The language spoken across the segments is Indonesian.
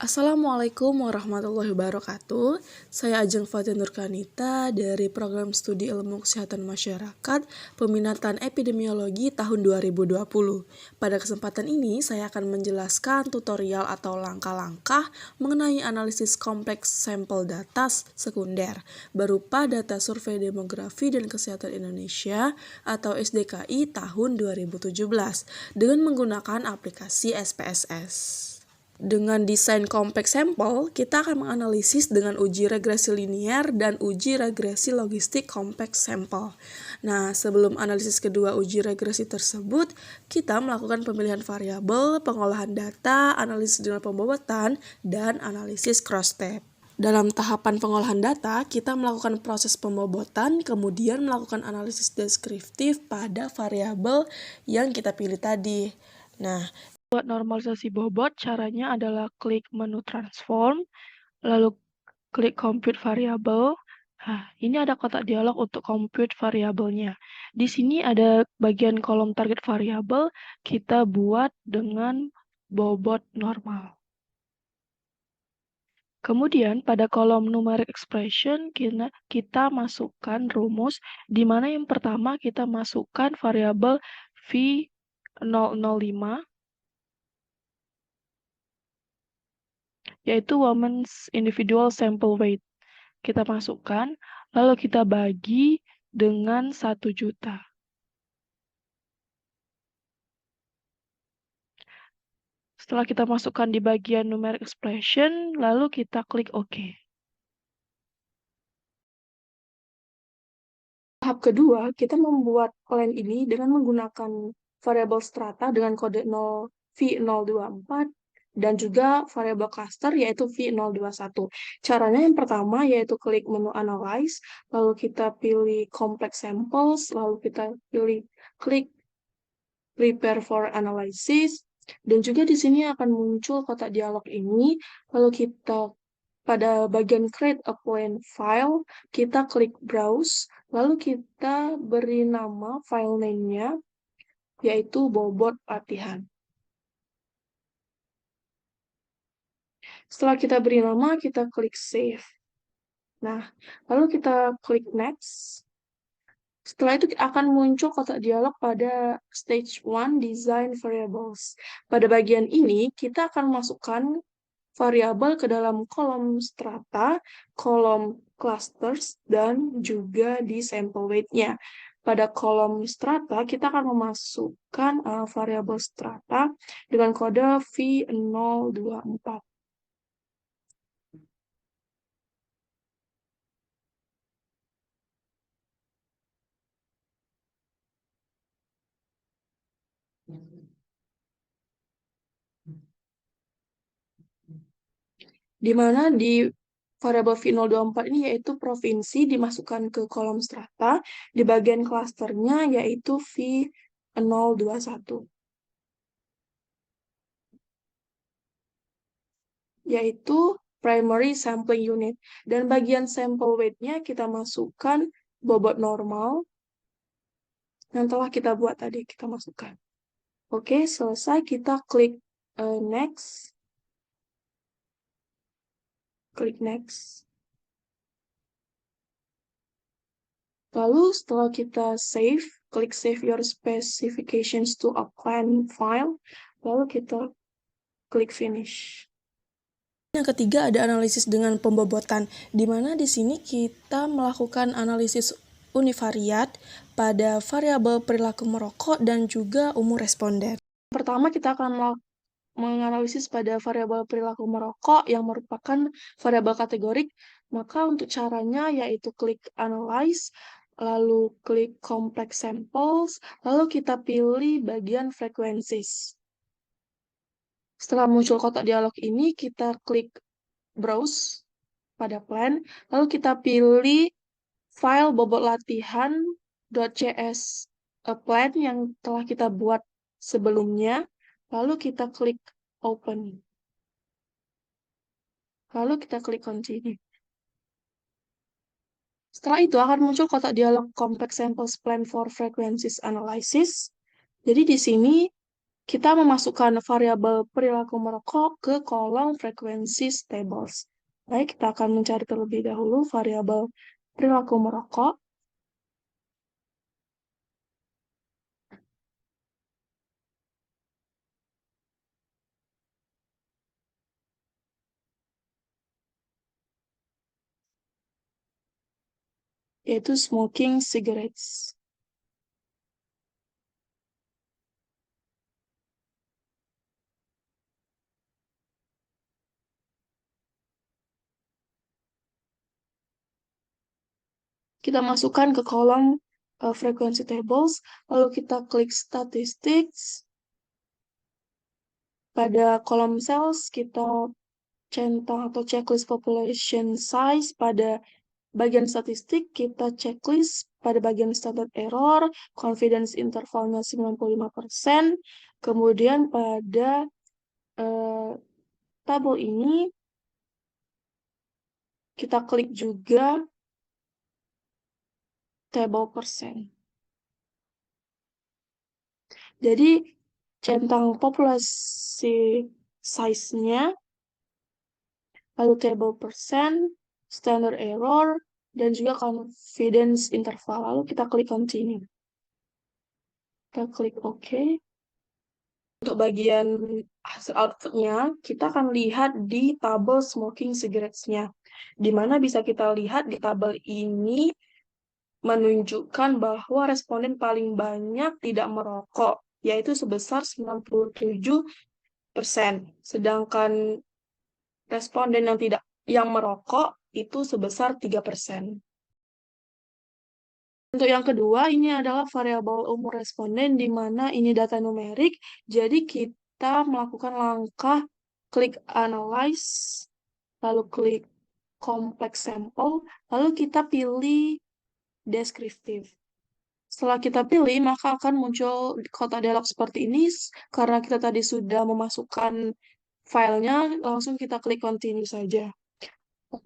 Assalamualaikum warahmatullahi wabarakatuh. Saya Ajeng Fatin Nurkanita dari Program Studi Ilmu Kesehatan Masyarakat Peminatan Epidemiologi tahun 2020. Pada kesempatan ini saya akan menjelaskan tutorial atau langkah-langkah mengenai analisis kompleks sampel data sekunder berupa data survei demografi dan kesehatan Indonesia atau SDKI tahun 2017 dengan menggunakan aplikasi SPSS. Dengan desain kompleks sampel, kita akan menganalisis dengan uji regresi linear dan uji regresi logistik kompleks sampel. Nah, sebelum analisis kedua uji regresi tersebut, kita melakukan pemilihan variabel, pengolahan data, analisis dengan pembobotan, dan analisis cross-step. Dalam tahapan pengolahan data, kita melakukan proses pembobotan, kemudian melakukan analisis deskriptif pada variabel yang kita pilih tadi. Nah, buat normalisasi bobot, caranya adalah klik menu transform, lalu klik compute variable. Nah, ini ada kotak dialog untuk compute variabelnya. Di sini ada bagian kolom target variabel, kita buat dengan bobot normal. Kemudian pada kolom numeric expression kita masukkan rumus, di mana yang pertama kita masukkan variabel V005, yaitu women's individual sample weight. Kita masukkan, lalu kita bagi dengan 1 juta. Setelah kita masukkan di bagian numeric expression, lalu kita klik OK. Tahap kedua, kita membuat plan ini dengan menggunakan variabel strata dengan kode V024 dan juga variabel cluster yaitu V021. Caranya yang pertama yaitu klik menu Analyze, lalu kita pilih Complex Samples, lalu kita pilih klik Prepare for Analysis, dan juga di sini akan muncul kotak dialog ini, lalu kita pada bagian Create a Plan File, kita klik Browse, lalu kita beri nama file name-nya, yaitu bobot latihan. Setelah kita beri nama, kita klik Save. Nah, lalu kita klik Next. Setelah itu akan muncul kotak dialog pada Stage 1 Design Variables. Pada bagian ini, kita akan masukkan variabel ke dalam kolom strata, kolom clusters, dan juga di sample weight-nya. Pada kolom strata, kita akan memasukkan variabel strata dengan kode V024. Di mana di variabel V024 ini yaitu provinsi dimasukkan ke kolom strata, di bagian klasternya yaitu V021. Yaitu primary sampling unit. Dan bagian sample weight-nya kita masukkan bobot normal yang telah kita buat tadi, kita masukkan. Oke, selesai, kita klik next. Klik next. Lalu setelah kita save, klik save your specifications to a plan file, lalu kita klik finish. Yang ketiga ada analisis dengan pembobotan, di mana di sini kita melakukan analisis univariat pada variabel perilaku merokok dan juga umur responden. Pertama kita akan menganalisis pada variabel perilaku merokok yang merupakan variabel kategorik, maka untuk caranya yaitu klik Analyze, lalu klik Complex Samples, lalu kita pilih bagian Frequencies. Setelah muncul kotak dialog ini, kita klik Browse pada plan, lalu kita pilih file bobot latihan.cs plan yang telah kita buat sebelumnya, lalu kita klik Open. Lalu kita klik Continue. Setelah itu akan muncul kotak dialog Complex Samples Plan for Frequencies Analysis. Jadi di sini kita memasukkan variabel perilaku merokok ke kolom frekuensi tables. Baik, kita akan mencari terlebih dahulu variabel perilaku merokok. Yaitu smoking cigarettes. Kita masukkan ke kolom frekuensi tables, lalu kita klik statistics. Pada kolom cells, kita centang atau checklist population size. Pada bagian statistik, kita checklist pada bagian standard error, confidence intervalnya 95%. Kemudian pada tabel ini, kita klik juga table persen. Jadi, centang populasi size-nya, lalu table persen, standard error, dan juga confidence interval. Lalu kita klik continue. Kita klik OK. Untuk bagian hasil outputnya, kita akan lihat di tabel smoking cigarettes-nya. Di mana bisa kita lihat di tabel ini menunjukkan bahwa responden paling banyak tidak merokok, yaitu sebesar 97%. Sedangkan responden yang merokok itu sebesar 3%. Untuk yang kedua, ini adalah variabel umur responden, di mana ini data numerik. Jadi kita melakukan langkah klik analyze, lalu klik complex sample, lalu kita pilih deskriptif. Setelah kita pilih, maka akan muncul kotak dialog seperti ini. Karena kita tadi sudah memasukkan filenya, langsung kita klik continue saja.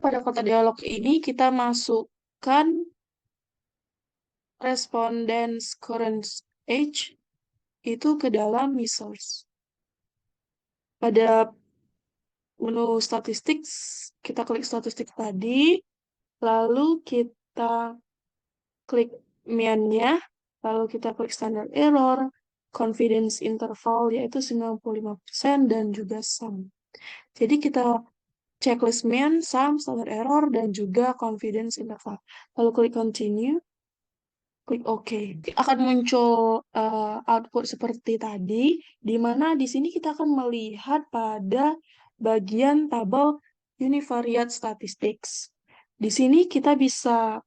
Pada kotak dialog ini, kita masukkan respondents current age itu ke dalam resource. Pada menu statistik, kita klik statistik tadi, lalu kita klik mean-nya, lalu kita klik standard error, confidence interval yaitu 95% dan juga sum. Jadi kita checklist mean, sum, standard error, dan juga confidence interval. Lalu klik continue, klik OK. Akan muncul output seperti tadi, di mana di sini kita akan melihat pada bagian tabel univariate statistics. Di sini kita bisa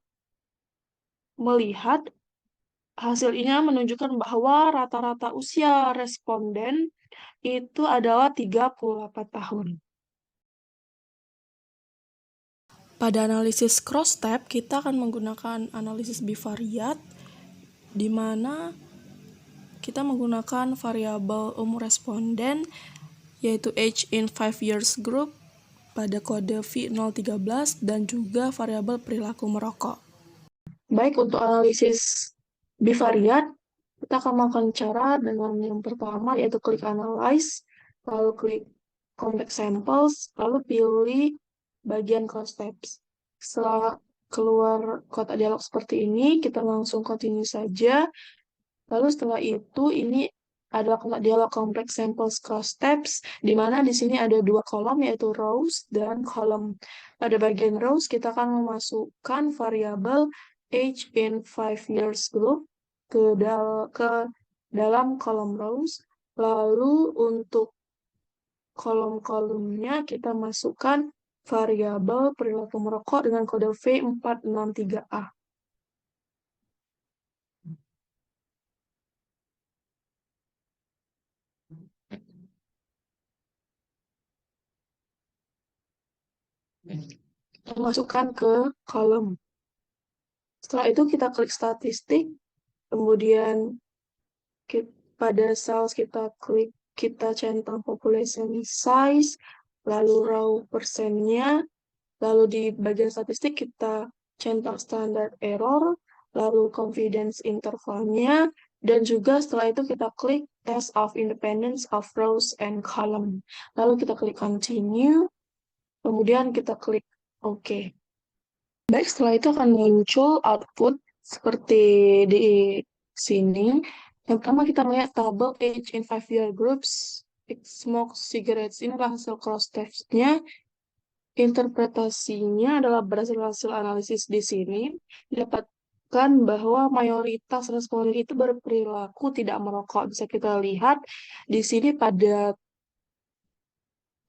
melihat hasilnya menunjukkan bahwa rata-rata usia responden itu adalah 38 tahun. Pada analisis cross-tab, kita akan menggunakan analisis bivariat, di mana kita menggunakan variabel umur responden, yaitu age in 5 years group, pada kode V013, dan juga variabel perilaku merokok. Baik, untuk analisis bivariat, kita akan melakukan cara dengan yang pertama, yaitu klik analyze, lalu klik complex samples, lalu pilih bagian cross-tabs. Setelah keluar kotak dialog seperti ini, kita langsung continue saja. Lalu setelah itu, ini adalah kotak dialog complex samples cross-tabs, di mana di sini ada dua kolom, yaitu rows dan column. Pada bagian rows, kita akan memasukkan variabel age in 5 years group ke dalam kolom rows. Lalu untuk kolom-kolomnya kita masukkan variabel perilaku merokok dengan kode V463A. Kita masukkan ke kolom. Setelah itu kita klik statistik, kemudian pada cells kita centang population size, lalu row persennya, lalu di bagian statistik kita centang standard error, lalu confidence intervalnya, Dan juga setelah itu kita klik Test of Independence of Rows and Column. Lalu kita klik Continue, kemudian kita klik OK. Baik, setelah itu akan muncul output seperti di sini. Yang pertama kita melihat tabel age in 5-year groups, smoke cigarettes. Ini adalah hasil cross test-nya. Interpretasinya adalah berdasarkan hasil analisis di sini, didapatkan bahwa mayoritas responden itu berperilaku tidak merokok. Bisa kita lihat di sini pada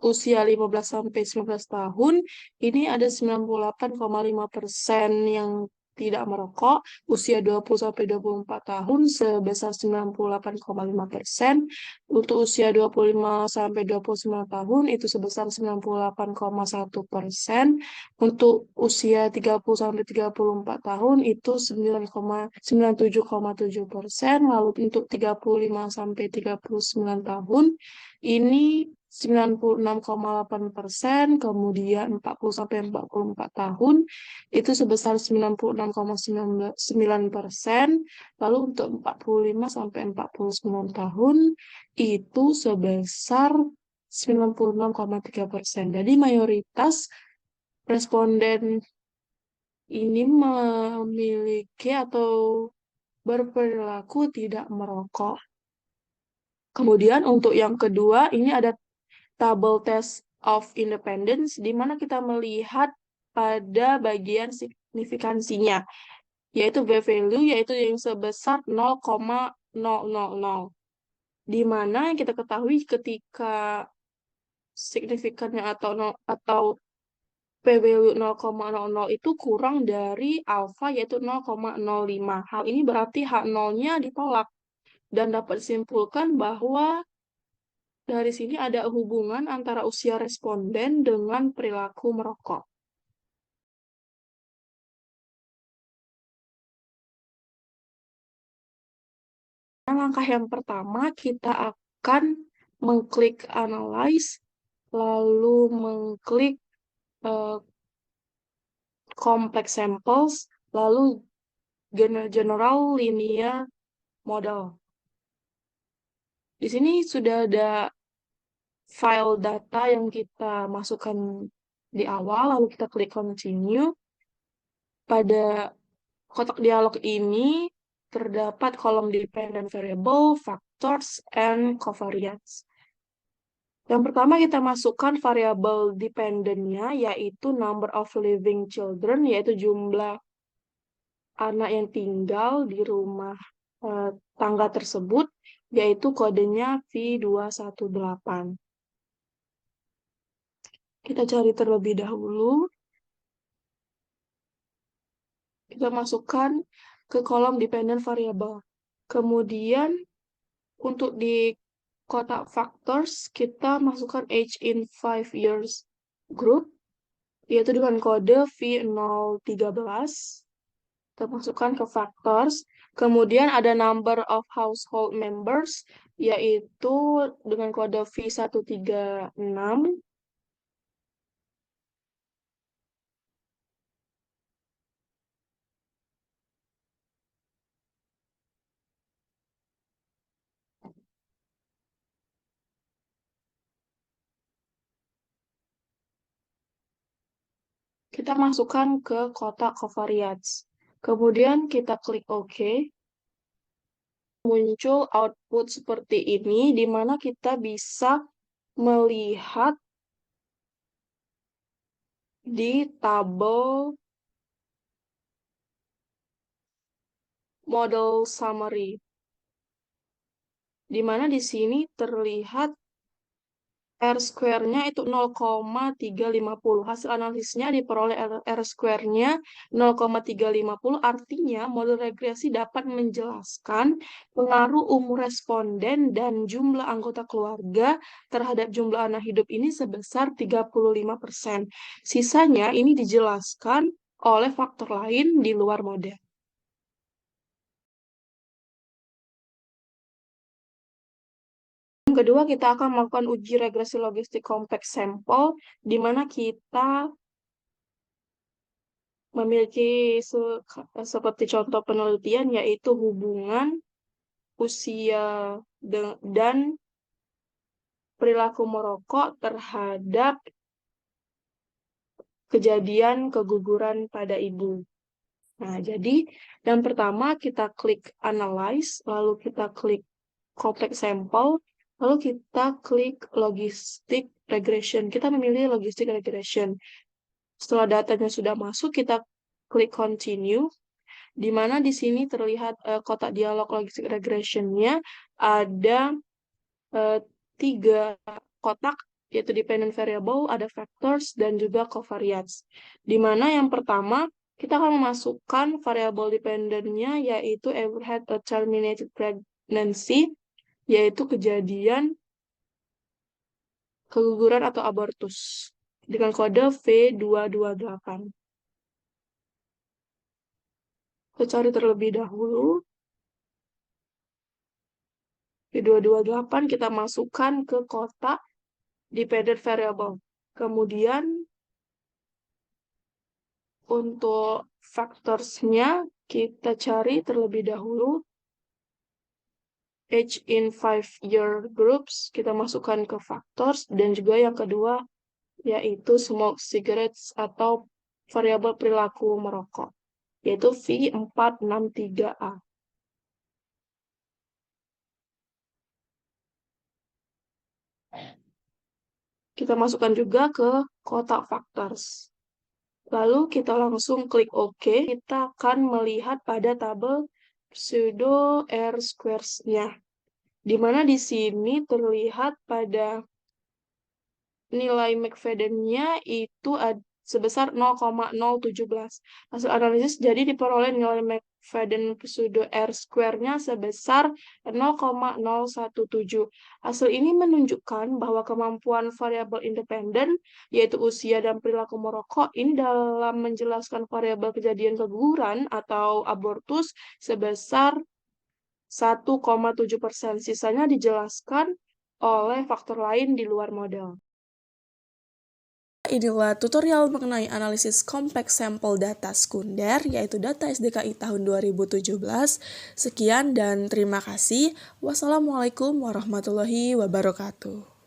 usia 15 sampai 19 tahun, ini ada 98,5% yang tidak merokok, usia 20 sampai 24 tahun sebesar 98,5%, untuk usia 25 sampai 29 tahun itu sebesar 98,1%, untuk usia 30 sampai 34 tahun itu 97,7%, lalu untuk 35 sampai 39 tahun ini 96,8%, kemudian 40 sampai 44 tahun itu sebesar 96,9%, lalu untuk 45 sampai 49 tahun itu sebesar 96,3%. Jadi mayoritas responden ini memiliki atau berperilaku tidak merokok. Kemudian untuk yang kedua, ini ada tabel test of independence, di mana kita melihat pada bagian signifikansinya, yaitu v-value, yaitu yang sebesar 0,000. Di mana yang kita ketahui ketika signifikannya atau p-value 0,00 itu kurang dari alfa, yaitu 0,05. Hal ini berarti H0-nya ditolak, dan dapat disimpulkan bahwa dari sini ada hubungan antara usia responden dengan perilaku merokok. Nah, langkah yang pertama kita akan mengklik Analyze, lalu mengklik Complex Samples, lalu General Linear Model. Di sini sudah ada file data yang kita masukkan di awal, lalu kita klik Continue. Pada kotak dialog ini terdapat kolom dependent variable, factors, and covariance. Yang pertama kita masukkan variabel dependent-nya, yaitu number of living children, yaitu jumlah anak yang tinggal di rumah tangga tersebut, yaitu kodenya V218. Kita cari terlebih dahulu. Kita masukkan ke kolom dependent variable. Kemudian untuk di kotak factors, kita masukkan age in 5 years group, yaitu dengan kode V013. Kita masukkan ke factors. Kemudian ada number of household members, yaitu dengan kode V136. Kita masukkan ke kotak covariance. Kemudian kita klik OK. Muncul output seperti ini, di mana kita bisa melihat di tabel model summary, di mana di sini terlihat R-square-nya itu 0,350. Hasil analisisnya diperoleh R-square-nya 0,350, artinya model regresi dapat menjelaskan pengaruh umur responden dan jumlah anggota keluarga terhadap jumlah anak hidup ini sebesar 35%. Sisanya ini dijelaskan oleh faktor lain di luar model. Yang kedua, kita akan melakukan uji regresi logistik kompleks sampel, di mana kita memiliki seperti contoh penelitian, yaitu hubungan usia dan perilaku merokok terhadap kejadian keguguran pada ibu. Nah, jadi yang pertama kita klik Analyze, lalu kita klik Compact Sample, lalu kita klik Logistic Regression. Kita memilih Logistic Regression. Setelah datanya sudah masuk, kita klik Continue, di mana di sini terlihat kotak dialog Logistic Regression-nya ada 3 kotak, yaitu dependent variable, ada factors, dan juga covariates. Di mana yang pertama, kita akan memasukkan variabel dependent-nya, yaitu ever had a terminated pregnancy, yaitu kejadian keguguran atau abortus, dengan kode V228. Kita cari terlebih dahulu. V228 kita masukkan ke kotak dependent variable. Kemudian untuk factors-nya kita cari terlebih dahulu age in 5-year groups, kita masukkan ke factors, dan juga yang kedua yaitu smoke cigarettes atau variabel perilaku merokok, yaitu V463A. Kita masukkan juga ke kotak factors. Lalu kita langsung klik OK. Kita akan melihat pada tabel pseudo R-squares-nya, di mana di sini terlihat pada nilai McFadden-nya itu sebesar 0,017. Hasil analisis jadi diperoleh nilai McFadden pseudo R-square-nya sebesar 0,017. Hasil ini menunjukkan bahwa kemampuan variabel independen, yaitu usia dan perilaku merokok, ini dalam menjelaskan variabel kejadian keguguran atau abortus sebesar 1,7%. Sisanya dijelaskan oleh faktor lain di luar model. Inilah tutorial mengenai analisis Compact Sample Data Sekunder, yaitu data SDKI tahun 2017. Sekian dan terima kasih. Wassalamualaikum warahmatullahi wabarakatuh.